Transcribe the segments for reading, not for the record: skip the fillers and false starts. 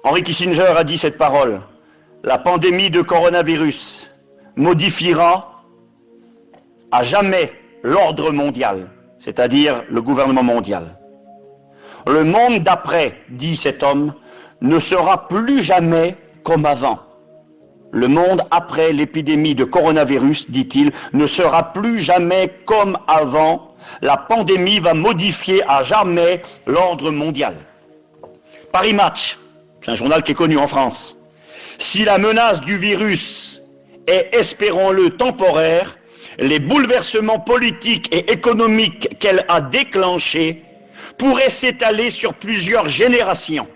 Henry Kissinger a dit cette parole: la pandémie de coronavirus modifiera à jamais l'ordre mondial, c'est-à-dire le gouvernement mondial. Le monde d'après, dit cet homme, ne sera plus jamais comme avant. Le monde après l'épidémie de coronavirus, dit-il, ne sera plus jamais comme avant. La pandémie va modifier à jamais l'ordre mondial. Paris Match, c'est un journal qui est connu en France. Si la menace du virus est, espérons-le, temporaire, les bouleversements politiques et économiques qu'elle a déclenchés pourraient s'étaler sur plusieurs générations.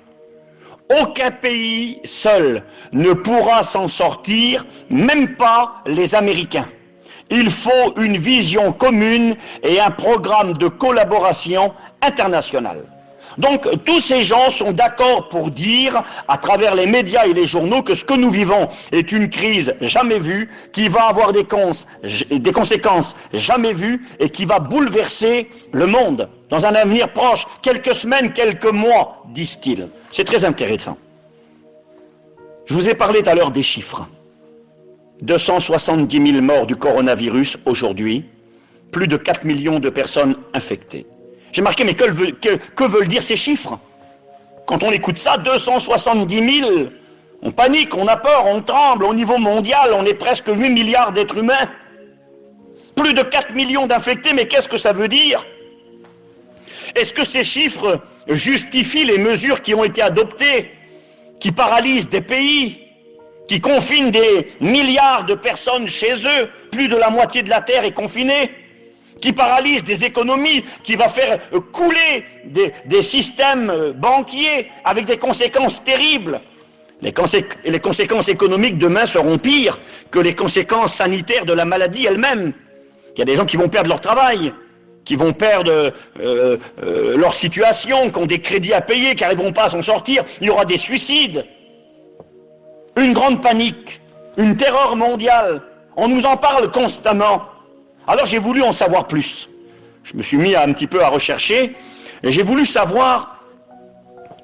Aucun pays seul ne pourra s'en sortir, même pas les Américains. Il faut une vision commune et un programme de collaboration internationale. Donc tous ces gens sont d'accord pour dire, à travers les médias et les journaux, que ce que nous vivons est une crise jamais vue, qui va avoir des conséquences jamais vues et qui va bouleverser le monde dans un avenir proche, quelques semaines, quelques mois, disent-ils. C'est très intéressant. Je vous ai parlé tout à l'heure des chiffres. 270 000 morts du coronavirus aujourd'hui, plus de 4 millions de personnes infectées. J'ai marqué, mais que veulent dire ces chiffres? Quand on écoute ça, 270 000, on panique, on a peur, on tremble. Au niveau mondial, on est presque 8 milliards d'êtres humains. Plus de 4 millions d'infectés, mais qu'est-ce que ça veut dire? Est-ce que ces chiffres justifient les mesures qui ont été adoptées, qui paralysent des pays, qui confinent des milliards de personnes chez eux? Plus de la moitié de la Terre est confinée. Qui paralyse des économies, qui va faire couler des systèmes banquiers avec des conséquences terribles. Les conséquences économiques demain seront pires que les conséquences sanitaires de la maladie elle-même. Il y a des gens qui vont perdre leur travail, qui vont perdre leur situation, qui ont des crédits à payer, qui n'arriveront pas à s'en sortir. Il y aura des suicides, une grande panique, une terreur mondiale. On nous en parle constamment. Alors j'ai voulu en savoir plus. Je me suis mis un petit peu à rechercher et j'ai voulu savoir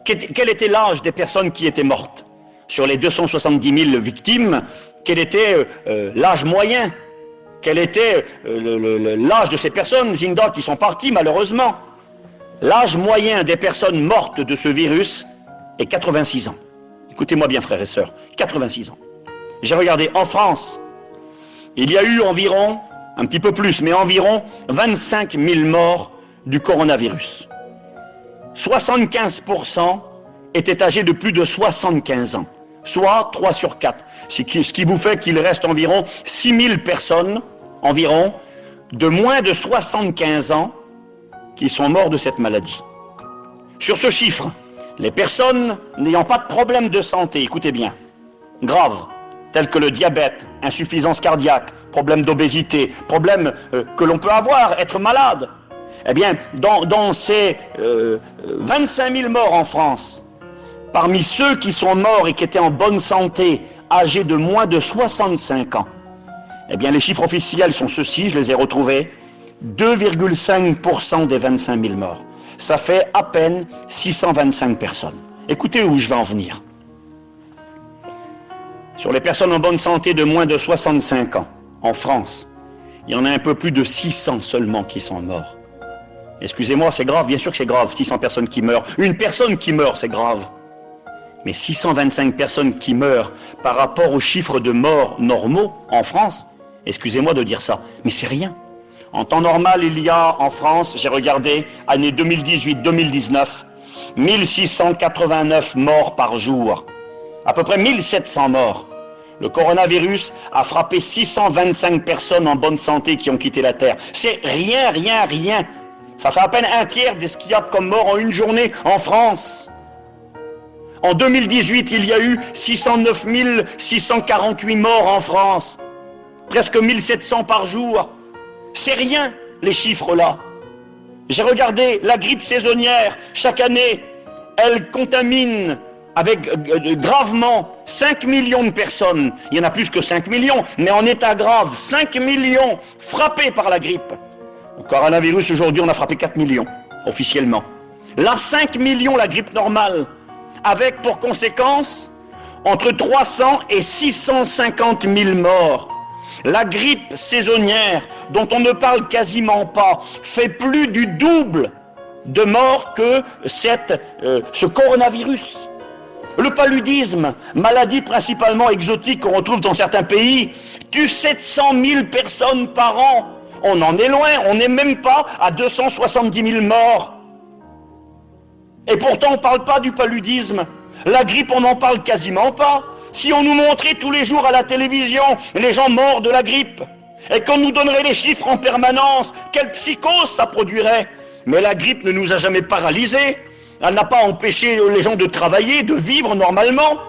quel était l'âge des personnes qui étaient mortes. Sur les 270 000 victimes, quel était l'âge moyen? Quel était l'âge de ces personnes, Zinda, qui sont parties malheureusement? L'âge moyen des personnes mortes de ce virus est 86 ans. Écoutez-moi bien, frères et sœurs, 86 ans. J'ai regardé en France, il y a eu environ, un petit peu plus, mais environ 25 000 morts du coronavirus. 75% étaient âgés de plus de 75 ans, soit 3 sur 4. Ce qui vous fait qu'il reste environ 6 000 personnes, environ, de moins de 75 ans, qui sont morts de cette maladie. Sur ce chiffre, les personnes n'ayant pas de problème de santé, écoutez bien, graves, tels que le diabète, insuffisance cardiaque, problème d'obésité, problème que l'on peut avoir, être malade. Eh bien, dans ces 25 000 morts en France, parmi ceux qui sont morts et qui étaient en bonne santé, âgés de moins de 65 ans, eh bien, les chiffres officiels sont ceux-ci, je les ai retrouvés, 2,5% des 25 000 morts. Ça fait à peine 625 personnes. Écoutez où je vais en venir. Sur les personnes en bonne santé de moins de 65 ans, en France, il y en a un peu plus de 600 seulement qui sont morts. Excusez-moi, c'est grave, bien sûr que c'est grave, 600 personnes qui meurent. Une personne qui meurt, c'est grave. Mais 625 personnes qui meurent par rapport aux chiffres de morts normaux en France, excusez-moi de dire ça, mais c'est rien. En temps normal, il y a en France, j'ai regardé, année 2018-2019, 1689 morts par jour. À peu près 1700 morts. Le coronavirus a frappé 625 personnes en bonne santé qui ont quitté la Terre. C'est rien, rien, rien. Ça fait à peine un tiers de ce qu'il y a comme mort en une journée en France. En 2018, il y a eu 609 648 morts en France. Presque 1700 par jour. C'est rien, les chiffres là. J'ai regardé la grippe saisonnière. Chaque année, elle contamine avec gravement 5 millions de personnes. Il y en a plus que 5 millions, mais en état grave, 5 millions frappés par la grippe. Au coronavirus, aujourd'hui, on a frappé 4 millions, officiellement. Là, 5 millions, la grippe normale. avec pour conséquence entre 300 et 650 000 morts. La grippe saisonnière, dont on ne parle quasiment pas, fait plus du double de morts que ce coronavirus. Le paludisme, maladie principalement exotique qu'on retrouve dans certains pays, tue 700 000 personnes par an. On en est loin, on n'est même pas à 270 000 morts. Et pourtant on ne parle pas du paludisme. La grippe, on n'en parle quasiment pas. Si on nous montrait tous les jours à la télévision les gens morts de la grippe, et qu'on nous donnerait les chiffres en permanence, quelle psychose ça produirait. Mais la grippe ne nous a jamais paralysés. Elle n'a pas empêché les gens de travailler, de vivre normalement.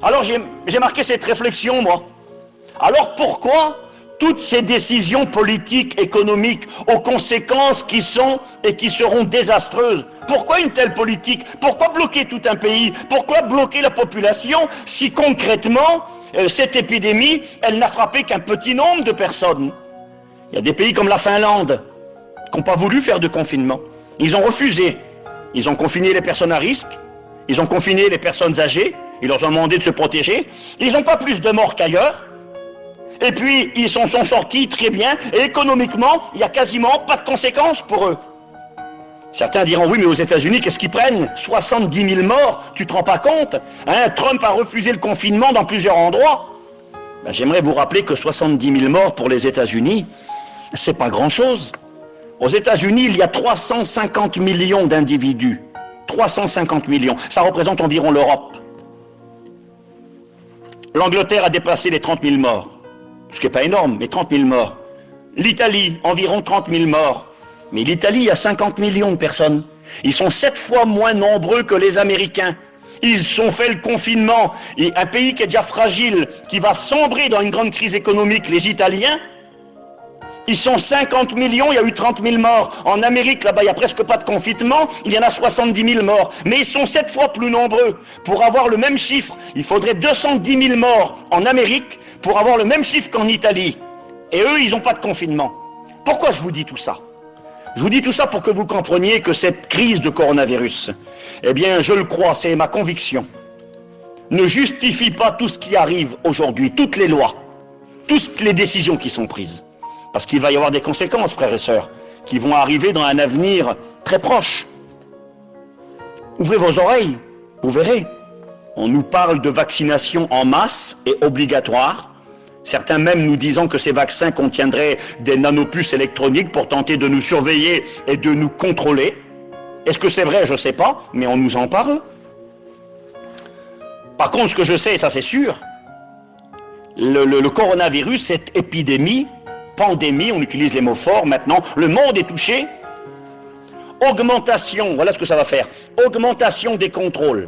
Alors j'ai marqué cette réflexion, moi. Alors pourquoi toutes ces décisions politiques, économiques, aux conséquences qui sont et qui seront désastreuses? Pourquoi une telle politique? Pourquoi bloquer tout un pays? Pourquoi bloquer la population si concrètement, cette épidémie, elle n'a frappé qu'un petit nombre de personnes? Il y a des pays comme la Finlande qui n'ont pas voulu faire de confinement. Ils ont refusé. Ils ont confiné les personnes à risque, ils ont confiné les personnes âgées, ils leur ont demandé de se protéger. Ils n'ont pas plus de morts qu'ailleurs. Et puis, ils sont sortis très bien, et économiquement, il n'y a quasiment pas de conséquences pour eux. Certains diront, oui, mais aux États-Unis, qu'est-ce qu'ils prennent? 70 000 morts, tu te rends pas compte? Trump a refusé le confinement dans plusieurs endroits. J'aimerais vous rappeler que 70 000 morts pour les États-Unis, c'est pas grand-chose. Aux États-Unis, il y a 350 millions d'individus. 350 millions. Ça représente environ l'Europe. L'Angleterre a dépassé les 30 000 morts. Ce qui n'est pas énorme, mais 30 000 morts. L'Italie, environ 30 000 morts. Mais l'Italie, il y a 50 millions de personnes. Ils sont 7 fois moins nombreux que les Américains. Ils ont fait le confinement. Et un pays qui est déjà fragile, qui va sombrer dans une grande crise économique, les Italiens, ils sont 50 millions, il y a eu 30 000 morts. En Amérique, là-bas, il n'y a presque pas de confinement, il y en a 70 000 morts. Mais ils sont 7 fois plus nombreux. Pour avoir le même chiffre, il faudrait 210 000 morts en Amérique pour avoir le même chiffre qu'en Italie. Et eux, ils n'ont pas de confinement. Pourquoi je vous dis tout ça? Je vous dis tout ça pour que vous compreniez que cette crise de coronavirus, eh bien, je le crois, c'est ma conviction, ne justifie pas tout ce qui arrive aujourd'hui, toutes les lois, toutes les décisions qui sont prises. Parce qu'il va y avoir des conséquences, frères et sœurs, qui vont arriver dans un avenir très proche. Ouvrez vos oreilles, vous verrez. On nous parle de vaccination en masse et obligatoire. Certains même nous disant que ces vaccins contiendraient des nanopuces électroniques pour tenter de nous surveiller et de nous contrôler. Est-ce que c'est vrai? Je ne sais pas, mais on nous en parle. Par contre, ce que je sais, ça c'est sûr, le coronavirus, cette épidémie, pandémie, on utilise les mots forts maintenant, le monde est touché. Augmentation, voilà ce que ça va faire. Augmentation des contrôles.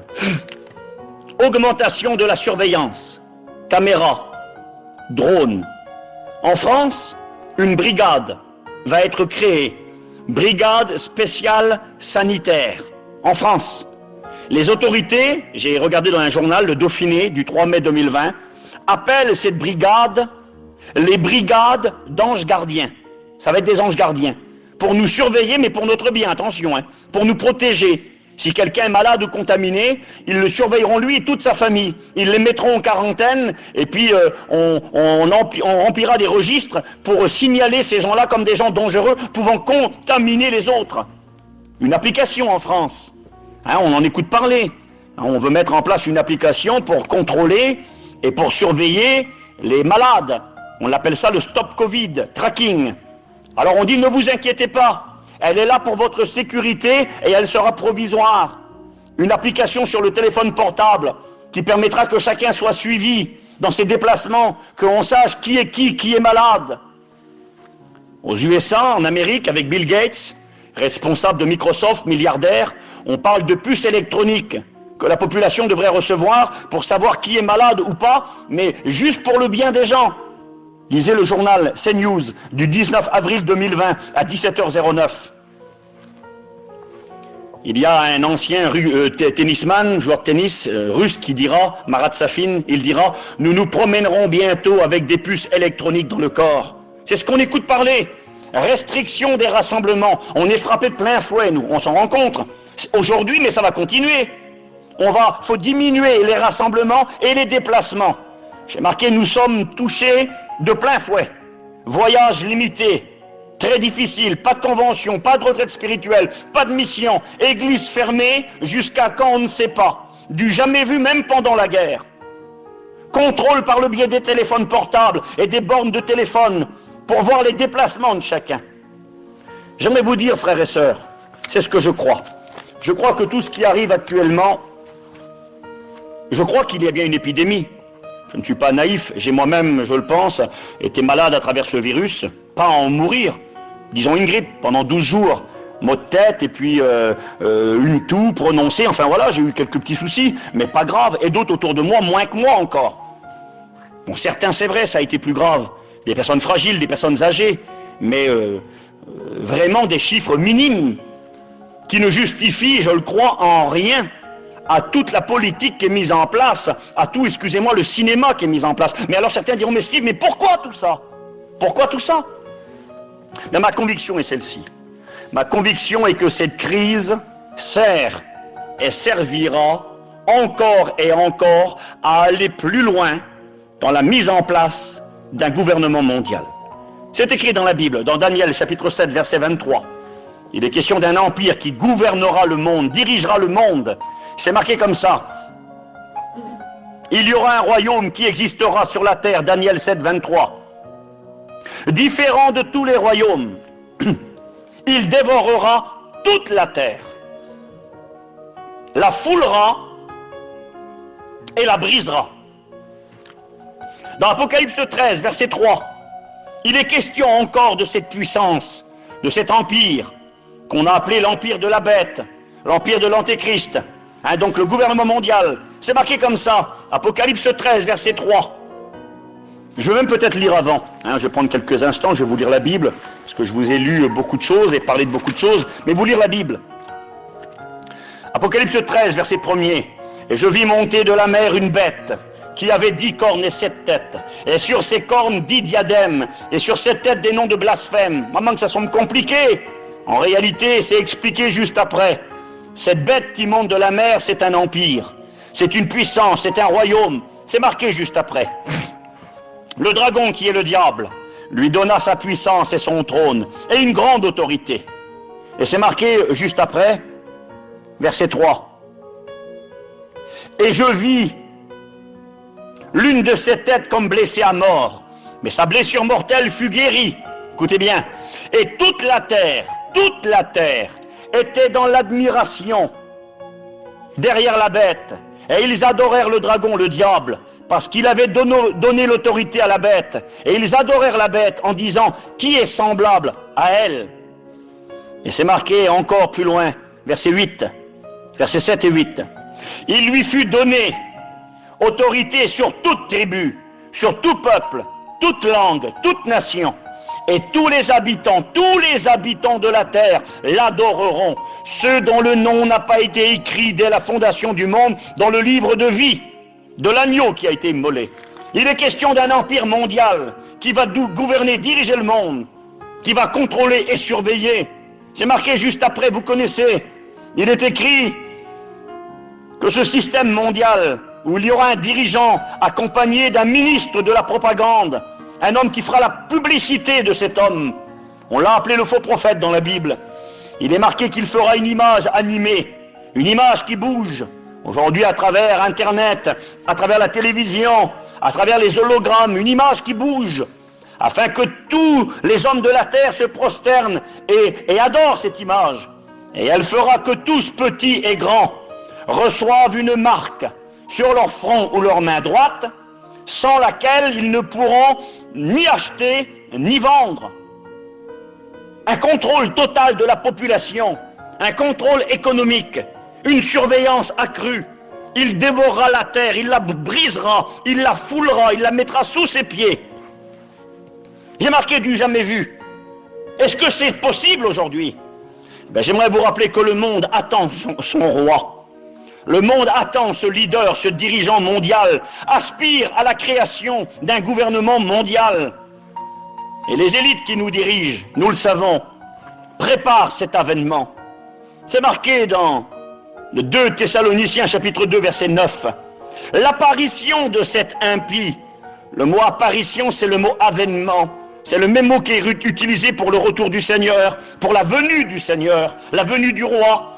Augmentation de la surveillance. Caméras, drones. En France, une brigade va être créée. Brigade spéciale sanitaire. En France. Les autorités, j'ai regardé dans un journal, le Dauphiné, du 3 mai 2020, appellent cette brigade les brigades d'anges gardiens. Ça va être des anges gardiens. Pour nous surveiller, mais pour notre bien, attention, pour nous protéger. Si quelqu'un est malade ou contaminé, ils le surveilleront lui et toute sa famille. Ils les mettront en quarantaine et puis on remplira des registres pour signaler ces gens-là comme des gens dangereux pouvant contaminer les autres. Une application en France. On en écoute parler. On veut mettre en place une application pour contrôler et pour surveiller les malades. On appelle ça le Stop Covid, tracking. Alors on dit ne vous inquiétez pas, elle est là pour votre sécurité et elle sera provisoire. Une application sur le téléphone portable qui permettra que chacun soit suivi dans ses déplacements, qu'on sache qui est malade. Aux USA, en Amérique, avec Bill Gates, responsable de Microsoft, milliardaire, on parle de puces électroniques que la population devrait recevoir pour savoir qui est malade ou pas, mais juste pour le bien des gens. Lisez le journal CNews du 19 avril 2020 à 17h09. Il y a un ancien tennisman, joueur de tennis russe qui dira, Marat Safin, il dira « Nous nous promènerons bientôt avec des puces électroniques dans le corps ». C'est ce qu'on écoute parler. Restriction des rassemblements. On est frappé de plein fouet, nous. On s'en rend compte. Aujourd'hui, mais ça va continuer. Faut diminuer les rassemblements et les déplacements. J'ai marqué, nous sommes touchés de plein fouet. Voyage limité, très difficile, pas de convention, pas de retraite spirituelle, pas de mission, église fermée, jusqu'à quand on ne sait pas. Du jamais vu même pendant la guerre. Contrôle par le biais des téléphones portables et des bornes de téléphone pour voir les déplacements de chacun. J'aimerais vous dire, frères et sœurs, c'est ce que je crois. Je crois que tout ce qui arrive actuellement, je crois qu'il y a bien une épidémie. Je ne suis pas naïf, j'ai moi-même, je le pense, été malade à travers ce virus, pas à en mourir, disons une grippe, pendant 12 jours, maux de tête et puis une toux prononcée, enfin voilà, j'ai eu quelques petits soucis, mais pas grave, et d'autres autour de moi, moins que moi encore. Bon, certains, c'est vrai, ça a été plus grave, des personnes fragiles, des personnes âgées, mais vraiment des chiffres minimes, qui ne justifient, je le crois, en rien, à toute la politique qui est mise en place, à tout, excusez-moi, le cinéma qui est mis en place. Mais alors certains diront, mais Steve, mais pourquoi tout ça? Pourquoi tout ça? Mais ma conviction est celle-ci. Ma conviction est que cette crise sert et servira encore et encore à aller plus loin dans la mise en place d'un gouvernement mondial. C'est écrit dans la Bible, dans Daniel chapitre 7, verset 23. Il est question d'un empire qui gouvernera le monde, dirigera le monde. C'est marqué comme ça. Il y aura un royaume qui existera sur la terre, Daniel 7, 23. Différent de tous les royaumes, il dévorera toute la terre, la foulera et la brisera. Dans Apocalypse 13, verset 3, il est question encore de cette puissance, de cet empire, qu'on a appelé l'empire de la bête, l'empire de l'antéchrist, donc le gouvernement mondial. C'est marqué comme ça, Apocalypse 13, verset 3. Je vais même peut-être lire avant, je vais prendre quelques instants, je vais vous lire la Bible, parce que je vous ai lu beaucoup de choses et parlé de beaucoup de choses, mais vous lire la Bible. Apocalypse 13, verset 1er. Et je vis monter de la mer une bête, qui avait 10 cornes et 7 têtes, et sur ces cornes 10 diadèmes, et sur cette tête des noms de blasphème. Maman, que ça semble compliqué. En réalité, c'est expliqué juste après. Cette bête qui monte de la mer, c'est un empire, c'est une puissance, c'est un royaume. C'est marqué juste après. Le dragon, qui est le diable, lui donna sa puissance et son trône, et une grande autorité. Et c'est marqué juste après, verset 3. Et je vis l'une de ses têtes comme blessée à mort, mais sa blessure mortelle fut guérie. Écoutez bien. Et toute la terre était dans l'admiration derrière la bête. Et ils adorèrent le dragon, le diable, parce qu'il avait donné l'autorité à la bête. Et ils adorèrent la bête en disant, qui est semblable à elle? Et c'est marqué encore plus loin, verset 8, versets 7 et 8. Il lui fut donné autorité sur toute tribu, sur tout peuple, toute langue, toute nation. Et tous les habitants de la terre l'adoreront, ceux dont le nom n'a pas été écrit dès la fondation du monde dans le livre de vie de l'agneau qui a été immolé. Il est question d'un empire mondial qui va gouverner, diriger le monde, qui va contrôler et surveiller. C'est marqué juste après, vous connaissez. Il est écrit que ce système mondial, où il y aura un dirigeant accompagné d'un ministre de la propagande, un homme qui fera la publicité de cet homme. On l'a appelé le faux prophète dans la Bible. Il est marqué qu'il fera une image animée, une image qui bouge. Aujourd'hui, à travers Internet, à travers la télévision, à travers les hologrammes, une image qui bouge, afin que tous les hommes de la terre se prosternent et adorent cette image. Et elle fera que tous, petits et grands, reçoivent une marque sur leur front ou leur main droite, sans laquelle ils ne pourront ni acheter ni vendre. Un contrôle total de la population, un contrôle économique, une surveillance accrue. Il dévorera la terre, il la brisera, il la foulera, il la mettra sous ses pieds. J'ai marqué du jamais vu. Est-ce que c'est possible aujourd'hui? J'aimerais vous rappeler que le monde attend son roi. Le monde attend ce leader, ce dirigeant mondial, aspire à la création d'un gouvernement mondial. Et les élites qui nous dirigent, nous le savons, préparent cet avènement. C'est marqué dans de 2 Thessaloniciens chapitre 2 verset 9. L'apparition de cet impie, le mot apparition c'est le mot avènement, c'est le même mot qui est utilisé pour le retour du Seigneur, pour la venue du Seigneur, la venue du roi.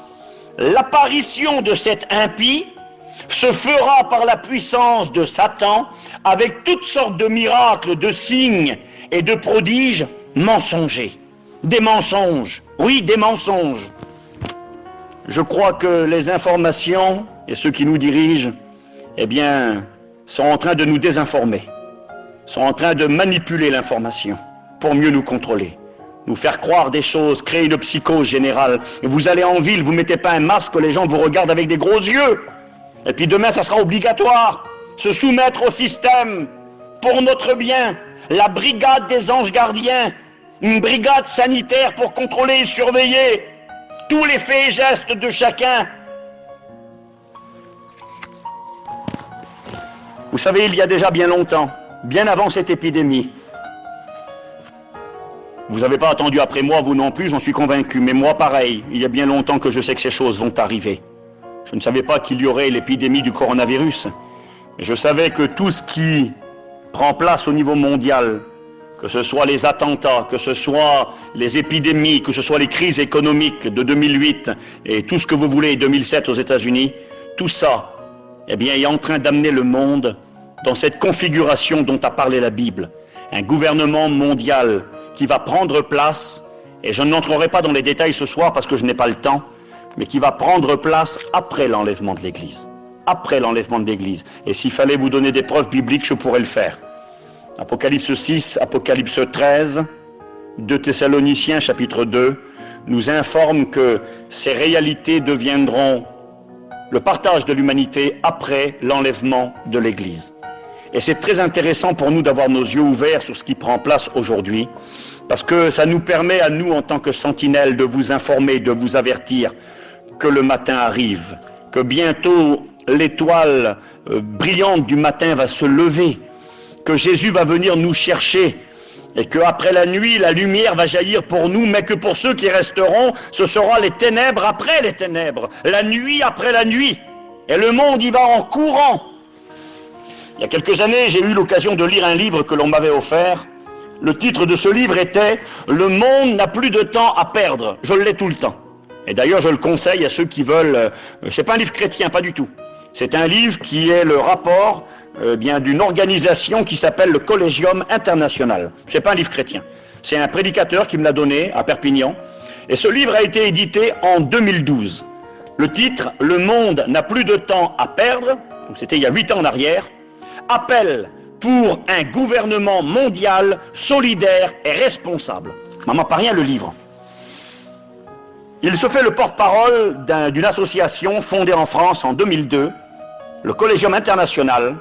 L'apparition de cet impie se fera par la puissance de Satan avec toutes sortes de miracles, de signes et de prodiges mensongers. Des mensonges, oui, des mensonges. Je crois que les informations et ceux qui nous dirigent, eh bien, sont en train de nous désinformer, sont en train de manipuler l'information pour mieux nous contrôler, nous faire croire des choses, créer une psychose générale. Vous allez en ville, vous ne mettez pas un masque, les gens vous regardent avec des gros yeux. Et puis demain, ça sera obligatoire, se soumettre au système pour notre bien. La brigade des anges gardiens, une brigade sanitaire pour contrôler et surveiller tous les faits et gestes de chacun. Vous savez, il y a déjà bien longtemps, bien avant cette épidémie, vous n'avez pas attendu après moi, vous non plus, j'en suis convaincu, mais moi pareil, il y a bien longtemps que je sais que ces choses vont arriver. Je ne savais pas qu'il y aurait l'épidémie du coronavirus, mais je savais que tout ce qui prend place au niveau mondial, que ce soit les attentats, que ce soit les épidémies, que ce soit les crises économiques de 2008 et tout ce que vous voulez, 2007 aux États-Unis, tout ça, eh bien, est en train d'amener le monde dans cette configuration dont a parlé la Bible. Un gouvernement mondial qui va prendre place, et je n'entrerai pas dans les détails ce soir parce que je n'ai pas le temps, mais qui va prendre place après l'enlèvement de l'Église. Après l'enlèvement de l'Église. Et s'il fallait vous donner des preuves bibliques, je pourrais le faire. Apocalypse 6, Apocalypse 13, 2 Thessaloniciens chapitre 2, nous informe que ces réalités deviendront le partage de l'humanité après l'enlèvement de l'Église. Et c'est très intéressant pour nous d'avoir nos yeux ouverts sur ce qui prend place aujourd'hui, parce que ça nous permet à nous, en tant que sentinelles, de vous informer, de vous avertir que le matin arrive, que bientôt l'étoile brillante du matin va se lever, que Jésus va venir nous chercher, et qu'après la nuit, la lumière va jaillir pour nous, mais que pour ceux qui resteront, ce sera les ténèbres après les ténèbres, la nuit après la nuit, et le monde y va en courant. Il y a quelques années, j'ai eu l'occasion de lire un livre que l'on m'avait offert. Le titre de ce livre était « Le monde n'a plus de temps à perdre ». Je l'ai tout le temps. Et d'ailleurs, je le conseille à ceux qui veulent... c'est pas un livre chrétien, pas du tout. C'est un livre qui est le rapport bien d'une organisation qui s'appelle le Collegium International. C'est pas un livre chrétien. C'est un prédicateur qui me l'a donné à Perpignan. Et ce livre a été édité en 2012. Le titre « Le monde n'a plus de temps à perdre », donc c'était il y a 8 ans en arrière, appel pour un gouvernement mondial solidaire et responsable. Maman, pas rien le livre. Il se fait le porte-parole d'une association fondée en France en 2002, le Collegium International,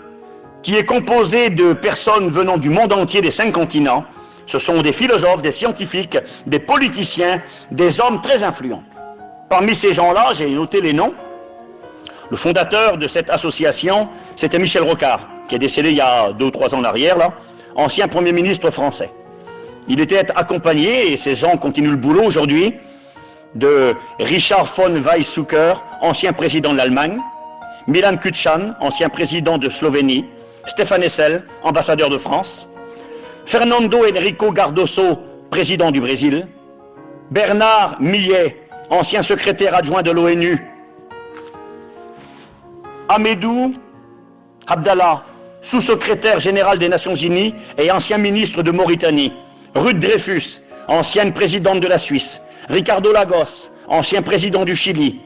qui est composé de personnes venant du monde entier, des 5 continents. Ce sont des philosophes, des scientifiques, des politiciens, des hommes très influents. Parmi ces gens-là, j'ai noté les noms. Le fondateur de cette association, c'était Michel Rocard, qui est décédé il y a 2 ou 3 ans en arrière, là, ancien Premier ministre français. Il était accompagné, et ces gens continuent le boulot aujourd'hui, de Richard von Weizsäcker, ancien président de l'Allemagne, Milan Kučan, ancien président de Slovénie, Stéphane Hessel, ambassadeur de France, Fernando Henrique Cardoso, président du Brésil, Bernard Millet, ancien secrétaire adjoint de l'ONU, Hamidou Abdallah, sous-secrétaire général des Nations Unies et ancien ministre de Mauritanie, Ruth Dreyfus, ancienne présidente de la Suisse, Ricardo Lagos, ancien président du Chili,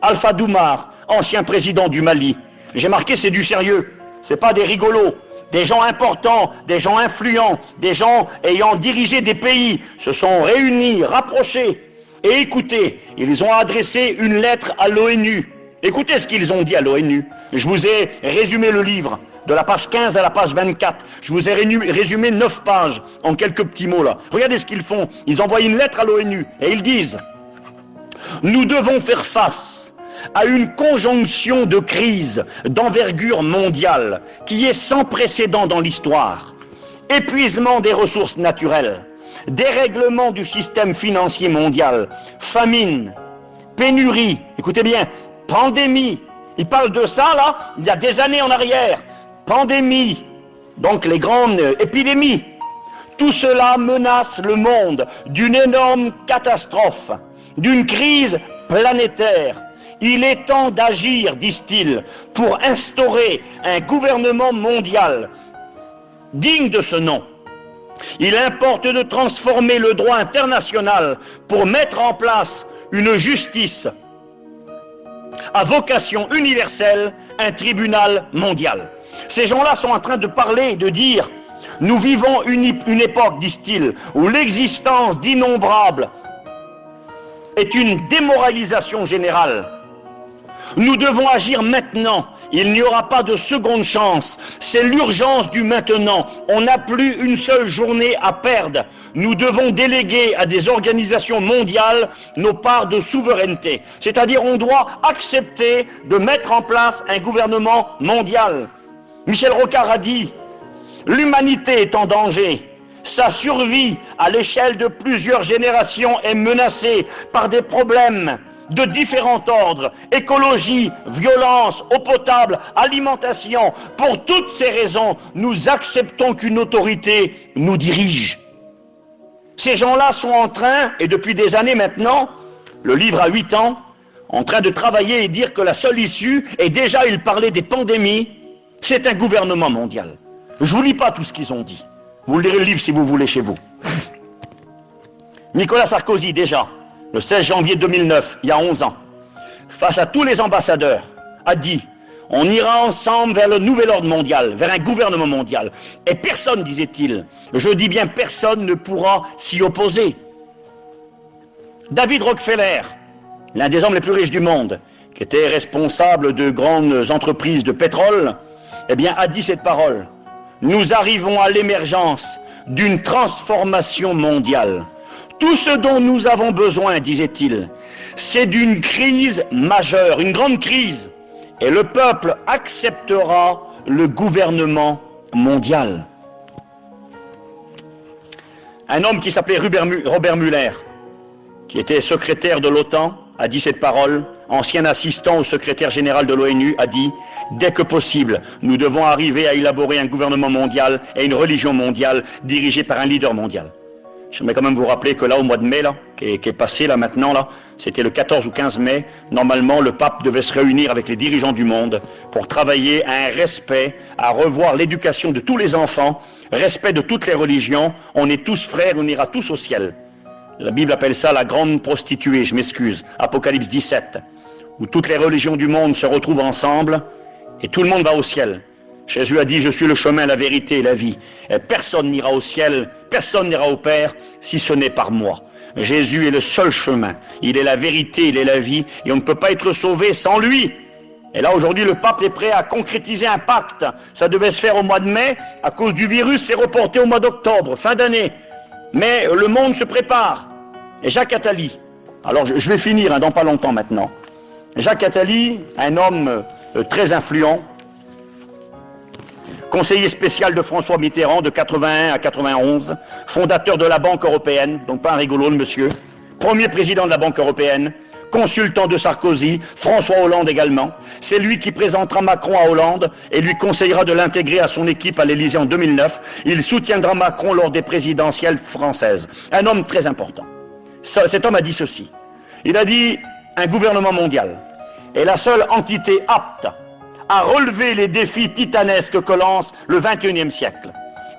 Alpha Doumar, ancien président du Mali. J'ai marqué, c'est du sérieux, c'est pas des rigolos, des gens importants, des gens influents, des gens ayant dirigé des pays se sont réunis, rapprochés et écoutez, ils ont adressé une lettre à l'ONU. Écoutez ce qu'ils ont dit à l'ONU. Je vous ai résumé le livre, de la page 15 à la page 24. Je vous ai résumé 9 pages en quelques petits mots là. Regardez ce qu'ils font. Ils envoient une lettre à l'ONU et ils disent « Nous devons faire face à une conjonction de crise d'envergure mondiale qui est sans précédent dans l'histoire. Épuisement des ressources naturelles, dérèglement du système financier mondial, famine, pénurie, écoutez bien, pandémie. Il parle de ça, là, il y a des années en arrière. Pandémie, donc les grandes épidémies. Tout cela menace le monde d'une énorme catastrophe, d'une crise planétaire. Il est temps d'agir, disent-ils, pour instaurer un gouvernement mondial digne de ce nom. Il importe de transformer le droit international pour mettre en place une justice à vocation universelle, un tribunal mondial. Ces gens-là sont en train de parler et de dire « Nous vivons une époque, disent-ils, où l'existence d'innombrables est une démoralisation générale. Nous devons agir maintenant. Il n'y aura pas de seconde chance. C'est l'urgence du maintenant. On n'a plus une seule journée à perdre. Nous devons déléguer à des organisations mondiales nos parts de souveraineté. C'est-à-dire, on doit accepter de mettre en place un gouvernement mondial. Michel Rocard a dit, l'humanité est en danger. Sa survie à l'échelle de plusieurs générations est menacée par des problèmes de différents ordres, écologie, violence, eau potable, alimentation. Pour toutes ces raisons, nous acceptons qu'une autorité nous dirige. Ces gens-là sont en train, et depuis des années maintenant, le livre a 8 ans, en train de travailler et dire que la seule issue, et déjà ils parlaient des pandémies, c'est un gouvernement mondial. Je ne vous lis pas tout ce qu'ils ont dit. Vous lirez le livre si vous voulez chez vous. Nicolas Sarkozy, déjà, le 16 janvier 2009, il y a 11 ans, face à tous les ambassadeurs, a dit « On ira ensemble vers le nouvel ordre mondial, vers un gouvernement mondial. » Et personne, disait-il, je dis bien personne, ne pourra s'y opposer. David Rockefeller, l'un des hommes les plus riches du monde, qui était responsable de grandes entreprises de pétrole, eh bien, a dit cette parole. « Nous arrivons à l'émergence d'une transformation mondiale. Tout ce dont nous avons besoin, disait-il, c'est d'une crise majeure, une grande crise. Et le peuple acceptera le gouvernement mondial. » Un homme qui s'appelait Robert Muller, qui était secrétaire de l'OTAN, a dit cette parole. Ancien assistant au secrétaire général de l'ONU, a dit « Dès que possible, nous devons arriver à élaborer un gouvernement mondial et une religion mondiale dirigée par un leader mondial. » Je vais quand même vous rappeler que là, au mois de mai, là, qui est passé là maintenant, là, c'était le 14 ou 15 mai, normalement le pape devait se réunir avec les dirigeants du monde pour travailler à un respect, à revoir l'éducation de tous les enfants, respect de toutes les religions. On est tous frères, on ira tous au ciel. La Bible appelle ça la grande prostituée, je m'excuse, Apocalypse 17, où toutes les religions du monde se retrouvent ensemble et tout le monde va au ciel. Jésus a dit, je suis le chemin, la vérité et la vie. Et personne n'ira au ciel, personne n'ira au Père, si ce n'est par moi. Jésus est le seul chemin. Il est la vérité, il est la vie, et on ne peut pas être sauvé sans lui. Et là, aujourd'hui, le pape est prêt à concrétiser un pacte. Ça devait se faire au mois de mai. À cause du virus, c'est reporté au mois d'octobre, fin d'année. Mais le monde se prépare. Et Jacques Attali, alors je vais finir dans pas longtemps maintenant. Jacques Attali, un homme très influent, conseiller spécial de François Mitterrand de 81 à 91, fondateur de la Banque européenne, donc pas un rigolo le monsieur, premier président de la Banque européenne, consultant de Sarkozy, François Hollande également. C'est lui qui présentera Macron à Hollande et lui conseillera de l'intégrer à son équipe à l'Élysée en 2009. Il soutiendra Macron lors des présidentielles françaises. Un homme très important. Cet homme a dit ceci. Il a dit un gouvernement mondial est la seule entité apte à relever les défis titanesques que lance le XXIe siècle.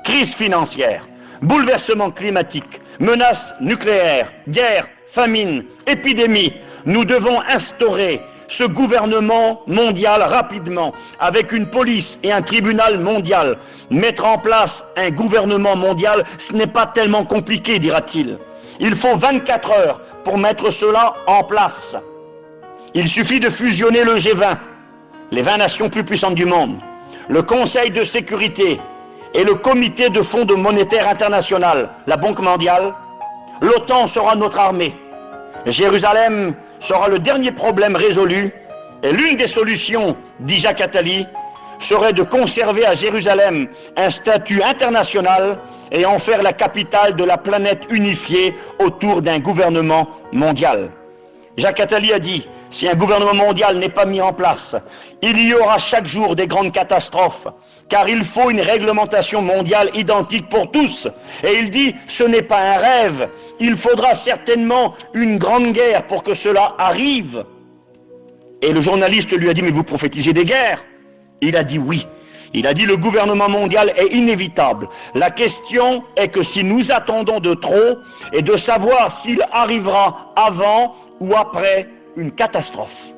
Crise financière, bouleversement climatique, menaces nucléaires, guerre, famine, épidémie. Nous devons instaurer ce gouvernement mondial rapidement, avec une police et un tribunal mondial. Mettre en place un gouvernement mondial, ce n'est pas tellement compliqué, dira-t-il. Il faut 24 heures pour mettre cela en place. Il suffit de fusionner le G20, les 20 nations plus puissantes du monde, le Conseil de sécurité et le Comité de Fonds monétaire international, la Banque mondiale. L'OTAN sera notre armée. Jérusalem sera le dernier problème résolu. Et l'une des solutions, dit Jacques Attali, serait de conserver à Jérusalem un statut international et en faire la capitale de la planète unifiée autour d'un gouvernement mondial. Jacques Attali a dit, si un gouvernement mondial n'est pas mis en place, il y aura chaque jour des grandes catastrophes, car il faut une réglementation mondiale identique pour tous. Et il dit, ce n'est pas un rêve, il faudra certainement une grande guerre pour que cela arrive. Et le journaliste lui a dit, mais vous prophétisez des guerres? Il a dit oui. Il a dit, le gouvernement mondial est inévitable. La question est que si nous attendons de trop, et de savoir s'il arrivera avant ou après une catastrophe.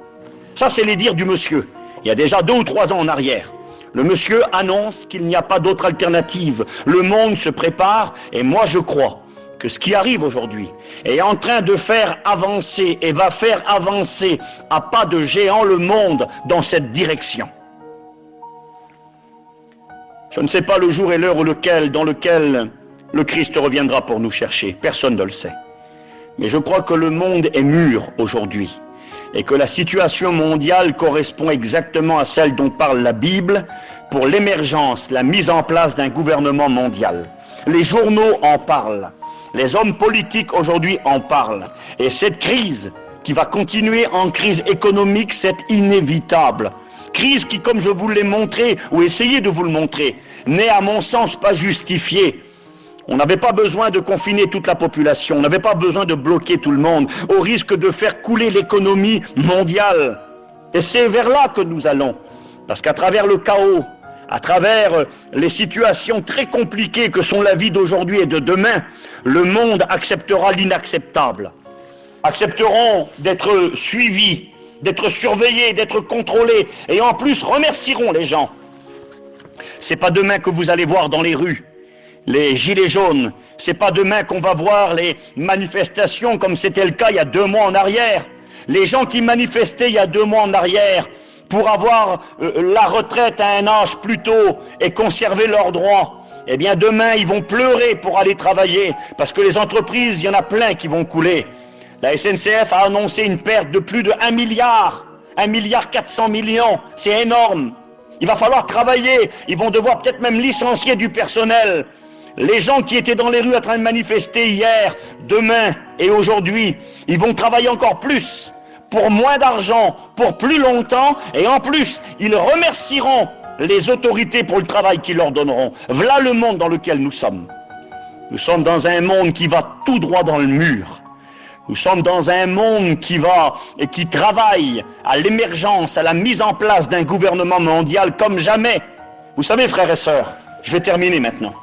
Ça, c'est les dires du monsieur. Il y a déjà 2 ou 3 ans en arrière. Le monsieur annonce qu'il n'y a pas d'autre alternative. Le monde se prépare, et moi je crois que ce qui arrive aujourd'hui est en train de faire avancer et va faire avancer à pas de géant le monde dans cette direction. Je ne sais pas le jour et l'heure dans lequel le Christ reviendra pour nous chercher. Personne ne le sait. Mais je crois que le monde est mûr aujourd'hui et que la situation mondiale correspond exactement à celle dont parle la Bible pour l'émergence, la mise en place d'un gouvernement mondial. Les journaux en parlent. Les hommes politiques aujourd'hui en parlent. Et cette crise qui va continuer en crise économique, c'est inévitable. Crise qui, comme je vous l'ai montré, ou essayé de vous le montrer, n'est à mon sens pas justifiée. On n'avait pas besoin de confiner toute la population, on n'avait pas besoin de bloquer tout le monde, au risque de faire couler l'économie mondiale. Et c'est vers là que nous allons. Parce qu'à travers le chaos, à travers les situations très compliquées que sont la vie d'aujourd'hui et de demain, le monde acceptera l'inacceptable. Accepteront d'être suivis, d'être surveillés, d'être contrôlés, et en plus remercieront les gens. C'est pas demain que vous allez voir dans les rues les gilets jaunes, c'est pas demain qu'on va voir les manifestations comme c'était le cas il y a 2 mois en arrière. Les gens qui manifestaient il y a 2 mois en arrière pour avoir la retraite à un âge plus tôt et conserver leurs droits, eh bien demain ils vont pleurer pour aller travailler, parce que les entreprises, il y en a plein qui vont couler. La SNCF a annoncé une perte de plus de 1 milliard, 1,4 milliard, c'est énorme. Il va falloir travailler, ils vont devoir peut-être même licencier du personnel. Les gens qui étaient dans les rues en train de manifester hier, demain et aujourd'hui, ils vont travailler encore plus, pour moins d'argent, pour plus longtemps, et en plus, ils remercieront les autorités pour le travail qu'ils leur donneront. Voilà le monde dans lequel nous sommes. Nous sommes dans un monde qui va tout droit dans le mur. Nous sommes dans un monde qui va et qui travaille à l'émergence, à la mise en place d'un gouvernement mondial comme jamais. Vous savez, frères et sœurs, je vais terminer maintenant.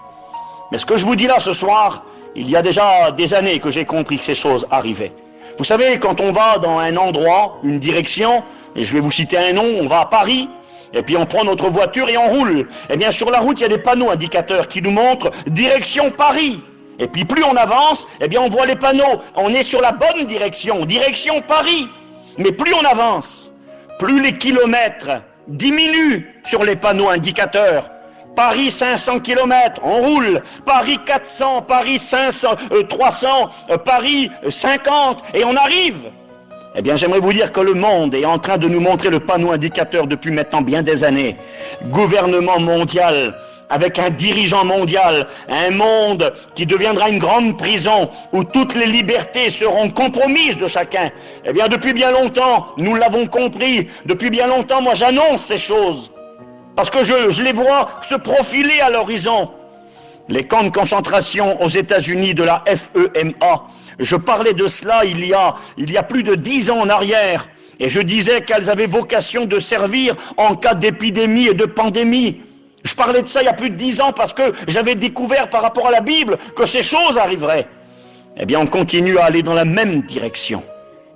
Mais ce que je vous dis là ce soir, il y a déjà des années que j'ai compris que ces choses arrivaient. Vous savez, quand on va dans un endroit, une direction, et je vais vous citer un nom, on va à Paris, et puis on prend notre voiture et on roule. Eh bien sur la route, il y a des panneaux indicateurs qui nous montrent direction Paris. Et puis plus on avance, eh bien on voit les panneaux, on est sur la bonne direction, direction Paris. Mais plus on avance, plus les kilomètres diminuent sur les panneaux indicateurs. Paris 500 km, on roule. Paris 400, Paris 500, 300, Paris 50, et on arrive. Eh bien, j'aimerais vous dire que le monde est en train de nous montrer le panneau indicateur depuis maintenant bien des années. Gouvernement mondial, avec un dirigeant mondial, un monde qui deviendra une grande prison où toutes les libertés seront compromises de chacun. Eh bien, depuis bien longtemps, nous l'avons compris. Depuis bien longtemps, moi, j'annonce ces choses. Parce que je les vois se profiler à l'horizon. Les camps de concentration aux États-Unis de la FEMA, je parlais de cela il y a plus de 10 ans en arrière, et je disais qu'elles avaient vocation de servir en cas d'épidémie et de pandémie. Je parlais de ça il y a plus de 10 ans parce que j'avais découvert par rapport à la Bible que ces choses arriveraient. Eh bien, on continue à aller dans la même direction,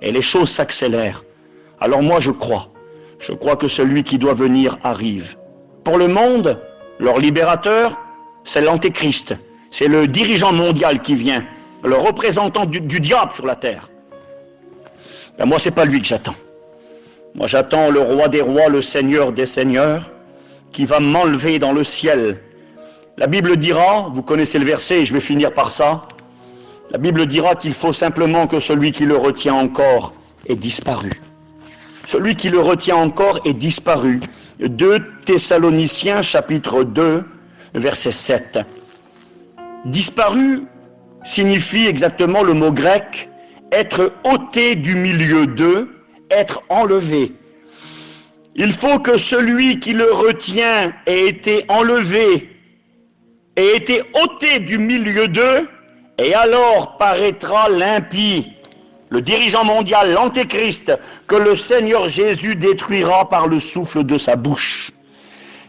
et les choses s'accélèrent. Alors moi, je crois que celui qui doit venir arrive. Pour le monde, leur libérateur, c'est l'antéchrist, c'est le dirigeant mondial qui vient, le représentant du diable sur la terre. Ben moi, c'est pas lui que j'attends. Moi, j'attends le roi des rois, le seigneur des seigneurs, qui va m'enlever dans le ciel. La Bible dira, vous connaissez le verset et je vais finir par ça, la Bible dira qu'il faut simplement que celui qui le retient encore ait disparu. Celui qui le retient encore est disparu. 2 Thessaloniciens chapitre 2, verset 7. Disparu signifie exactement le mot grec être ôté du milieu d'eux, être enlevé. Il faut que celui qui le retient ait été enlevé, ait été ôté du milieu d'eux, et alors paraîtra l'impie, le dirigeant mondial, l'antéchrist, que le Seigneur Jésus détruira par le souffle de sa bouche.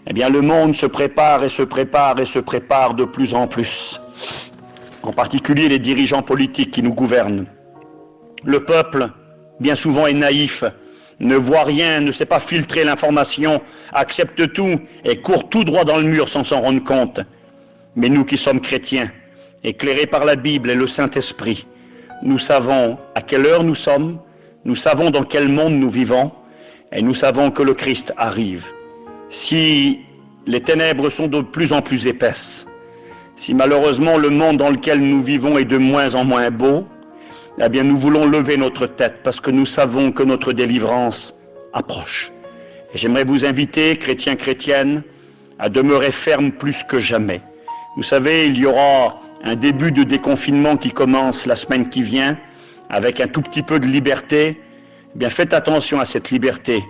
Eh bien, le monde se prépare et se prépare et se prépare de plus en plus. En particulier les dirigeants politiques qui nous gouvernent. Le peuple, bien souvent, est naïf, ne voit rien, ne sait pas filtrer l'information, accepte tout et court tout droit dans le mur sans s'en rendre compte. Mais nous qui sommes chrétiens, éclairés par la Bible et le Saint-Esprit, nous savons à quelle heure nous sommes, nous savons dans quel monde nous vivons, et nous savons que le Christ arrive. Si les ténèbres sont de plus en plus épaisses, si malheureusement le monde dans lequel nous vivons est de moins en moins beau, eh bien nous voulons lever notre tête parce que nous savons que notre délivrance approche. Et j'aimerais vous inviter, chrétiens, chrétiennes, à demeurer fermes plus que jamais. Vous savez, il y aura un début de déconfinement qui commence la semaine qui vient, avec un tout petit peu de liberté. Eh bien, faites attention à cette liberté,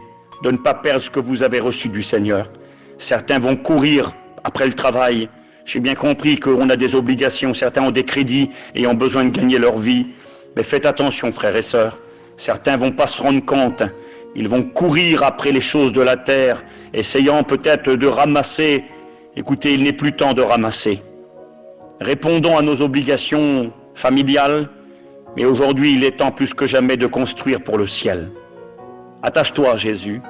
de ne pas perdre ce que vous avez reçu du Seigneur. Certains vont courir après le travail. J'ai bien compris qu'on a des obligations, certains ont des crédits et ont besoin de gagner leur vie. Mais faites attention, frères et sœurs. Certains vont pas se rendre compte. Ils vont courir après les choses de la terre, essayant peut-être de ramasser. Écoutez, il n'est plus temps de ramasser. Répondons à nos obligations familiales, mais aujourd'hui, il est temps plus que jamais de construire pour le ciel. Attache-toi à Jésus.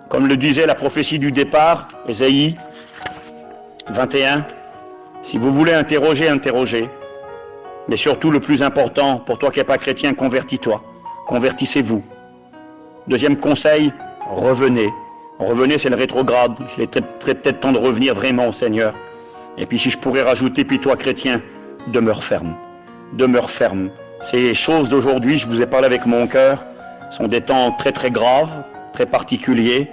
Comme le disait la prophétie du départ, Ésaïe 21, si vous voulez interroger, interrogez. Mais surtout, le plus important, pour toi qui n'es pas chrétien, convertis-toi. Convertissez-vous. Deuxième conseil, revenez. Revenez, c'est le rétrograde. Il est peut-être temps de revenir vraiment au Seigneur. Et puis si je pourrais rajouter, puis toi chrétien, demeure ferme. Demeure ferme. Ces choses d'aujourd'hui, je vous ai parlé avec mon cœur, sont des temps très très graves, très particuliers,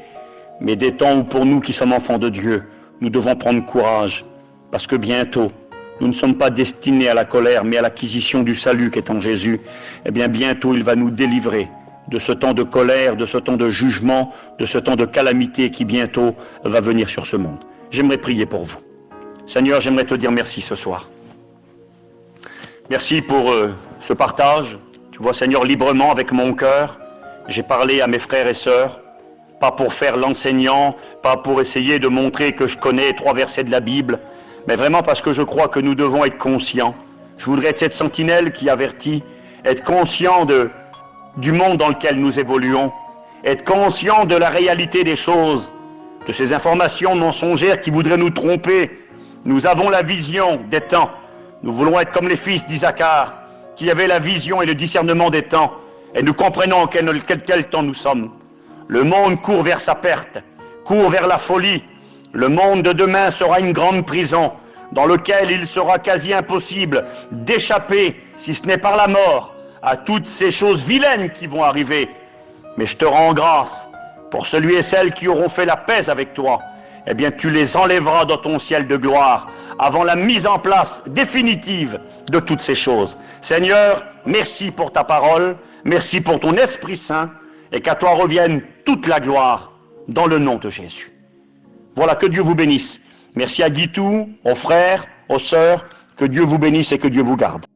mais des temps où pour nous qui sommes enfants de Dieu, nous devons prendre courage, parce que bientôt, nous ne sommes pas destinés à la colère, mais à l'acquisition du salut qui est en Jésus. Eh bien bientôt, il va nous délivrer de ce temps de colère, de ce temps de jugement, de ce temps de calamité qui bientôt va venir sur ce monde. J'aimerais prier pour vous. Seigneur, j'aimerais te dire merci ce soir. Merci pour ce partage. Tu vois, Seigneur, librement avec mon cœur, j'ai parlé à mes frères et sœurs, pas pour faire l'enseignant, pas pour essayer de montrer que je connais 3 versets de la Bible, mais vraiment parce que je crois que nous devons être conscients. Je voudrais être cette sentinelle qui avertit, être conscient du monde dans lequel nous évoluons, être conscient de la réalité des choses, de ces informations mensongères qui voudraient nous tromper. Nous avons la vision des temps. Nous voulons être comme les fils d'Isaacar, qui avaient la vision et le discernement des temps, et nous comprenons quel temps nous sommes. Le monde court vers sa perte, court vers la folie. Le monde de demain sera une grande prison, dans laquelle il sera quasi impossible d'échapper, si ce n'est par la mort, à toutes ces choses vilaines qui vont arriver. Mais je te rends grâce pour celui et celle qui auront fait la paix avec toi. Eh bien, tu les enlèveras dans ton ciel de gloire avant la mise en place définitive de toutes ces choses. Seigneur, merci pour ta parole, merci pour ton Esprit Saint, et qu'à toi revienne toute la gloire dans le nom de Jésus. Voilà, que Dieu vous bénisse. Merci à Guitou, aux frères, aux sœurs, que Dieu vous bénisse et que Dieu vous garde.